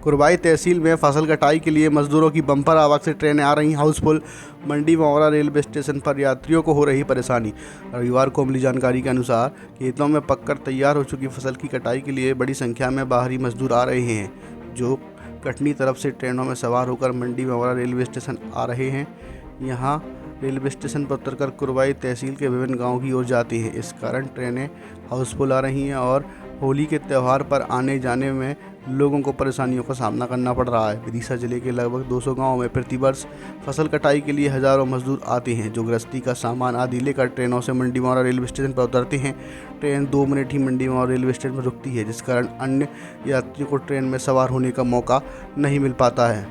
कुरवाई तहसील में फसल कटाई के लिए मजदूरों की बम्पर आवक से ट्रेनें आ रही हाउसफुल। मंडी मौरा रेलवे स्टेशन पर यात्रियों को हो रही परेशानी। रविवार को मिली जानकारी के अनुसार खेतों में पककर तैयार हो चुकी फसल की कटाई के लिए बड़ी संख्या में बाहरी मजदूर आ रहे हैं, जो कटनी तरफ से ट्रेनों में सवार होकर मंडी मौरा रेलवे स्टेशन आ रहे हैं। यहाँ रेलवे स्टेशन पर उतरकर कुरवाई तहसील के विभिन्न गाँव की ओर जाती हैं। इस कारण ट्रेनें हाउसफुल आ रही हैं और होली के त्यौहार पर आने जाने में लोगों को परेशानियों का सामना करना पड़ रहा है। विदिशा जिले के लगभग 200 गांवों में प्रतिवर्ष फसल कटाई के लिए हजारों मजदूर आते हैं, जो गृहस्थी का सामान आदि लेकर ट्रेनों से मंडी मौरा रेलवे स्टेशन पर उतरते हैं। ट्रेन 2 मिनट ही मंडी मौरा रेलवे स्टेशन पर रुकती है, जिस कारण अन्य यात्रियों को ट्रेन में सवार होने का मौका नहीं मिल पाता है।